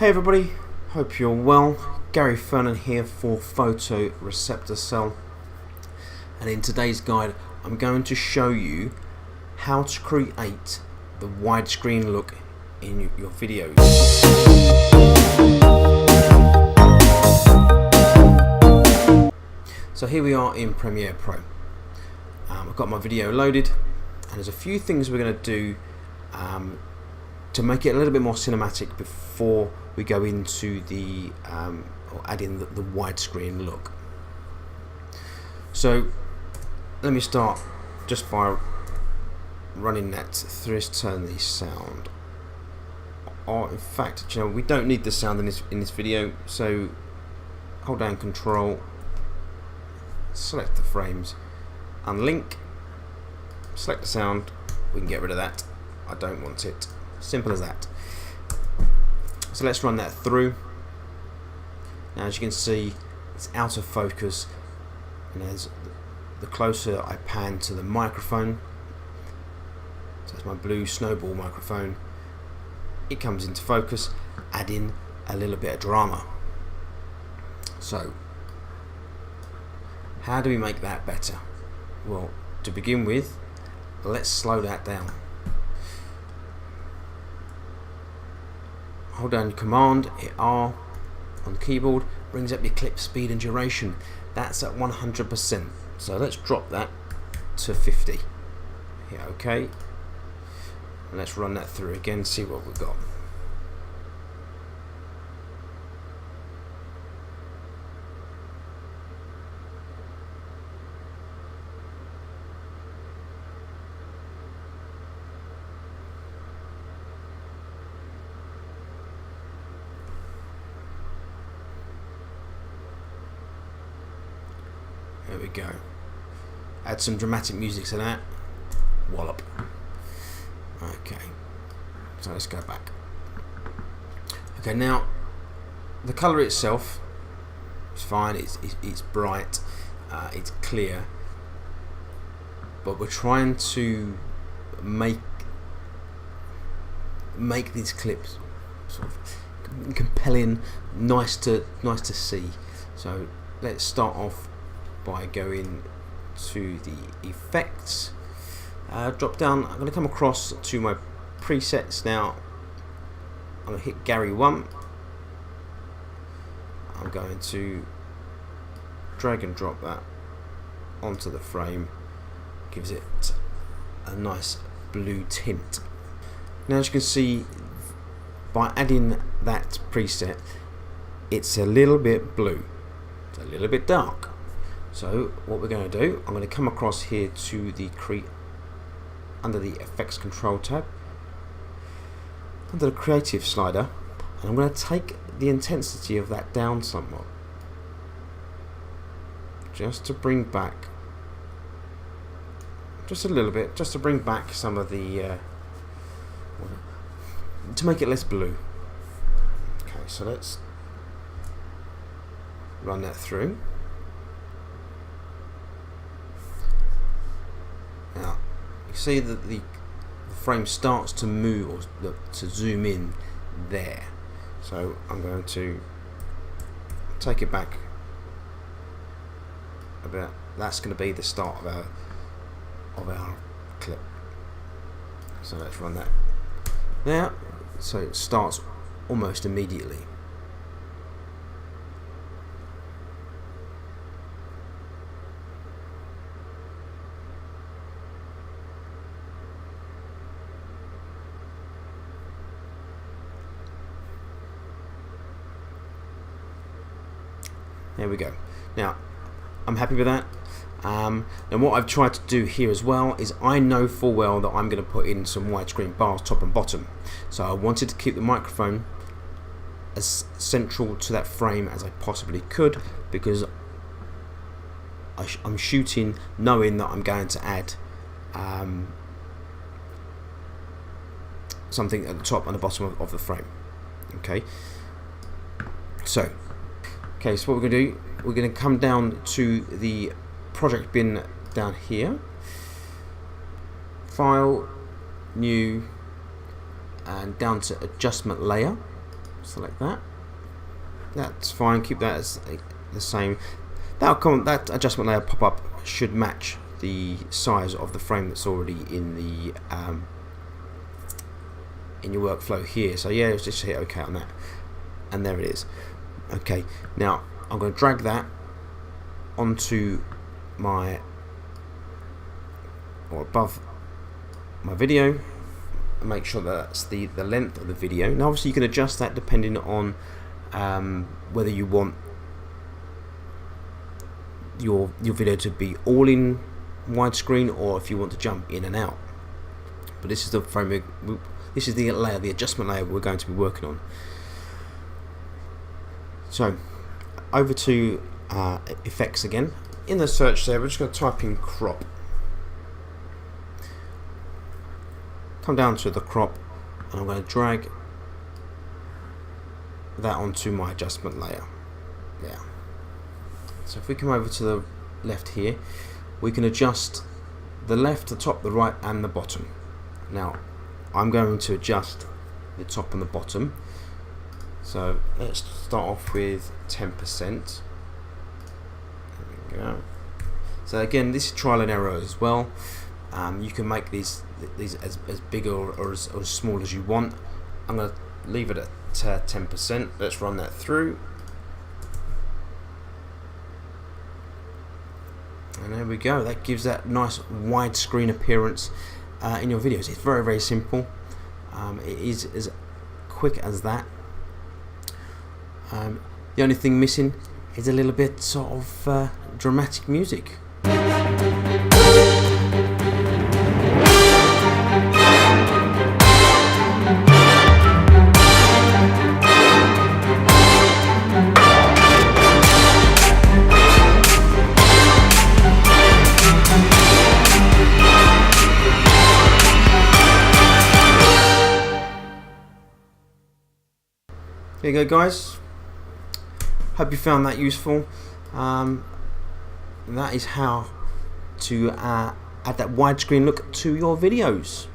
Hey everybody, hope you're well. Gary Fernan here for PHOTORECEPTORCELL, and in today's guide I'm going to show you how to create the widescreen look in your videos. So here we are in Premiere Pro. I've got my video loaded, and there's a few things we're going to do to make it a little bit more cinematic before we go into the or add in the widescreen look. So let me start just by running that through. Let's turn the sound. Or in fact, you know, we don't need the sound in this video. So hold down Control, select the frames, unlink, select the sound. We can get rid of that. I don't want it. Simple as that. So let's run that through. Now, as you can see, it's out of focus, and as the closer I pan to the microphone, so that's my blue snowball microphone, it comes into focus, adding a little bit of drama. So how do we make that better? Well, to begin with, let's slow that down. Hold down Command, hit R on the keyboard, brings up your clip speed and duration. That's at 100%. So let's drop that to 50. Hit OK. And let's run that through again, see what we've got. There we go. Add some dramatic music to that. Wallop. Okay. So let's go back. Okay, now the colour itself is fine. It's bright. It's clear. But we're trying to make these clips sort of compelling, nice to see. So let's start off by going to the effects, drop down. I'm going to come across to my presets now. I'm going to hit Gary 1. I'm going to drag and drop that onto the frame, gives it a nice blue tint. Now, as you can see, by adding that preset, it's a little bit blue, it's a little bit dark. So what we're going to do, I'm going to come across here to the under the Effects Control tab, under the Creative slider, and I'm going to take the intensity of that down somewhat, just to bring back, just a little bit, just to bring back some of the, to make it less blue. Okay, so let's run that through. Now, you see that the frame starts to move or to zoom in there. So I'm going to take it back a bit. That's going to be the start of our clip. So let's run that now. So it starts almost immediately. There we go. Now, I'm happy with that. And what I've tried to do here as well is I know full well that I'm going to put in some widescreen bars top and bottom. So I wanted to keep the microphone as central to that frame as I possibly could, because I'm shooting knowing that I'm going to add something at the top and the bottom of the frame. Okay. So what we're going to do, we're going to come down to the project bin down here, File, New, and down to Adjustment Layer. select that. That's fine. Keep that as the same. That adjustment layer pop-up should match the size of the frame that's already in the in your workflow here. So yeah, just hit OK on that, and there it is. Okay, now I'm going to drag that onto my or above my video and make sure that's the length of the video. Now obviously you can adjust that depending on whether you want your video to be all in widescreen or if you want to jump in and out. But this is the frame, this is the layer, the adjustment layer we're going to be working on. So over to effects again. In the search there, we're just going to type in crop. Come down to the crop, and I'm going to drag that onto my adjustment layer. Yeah. So if we come over to the left here, we can adjust the left, the top, the right, and the bottom. Now I'm going to adjust the top and the bottom. So let's start off with 10%. There we go. So again, this is trial and error as well. You can make these as big or as small as you want. I'm going to leave it at 10%. Let's run that through. And there we go. That gives that nice widescreen appearance in your videos. It's very, very simple. It is as quick as that. The only thing missing is a little bit sort of dramatic music. There you go, guys. Hope you found that useful. That is how to add that widescreen look to your videos.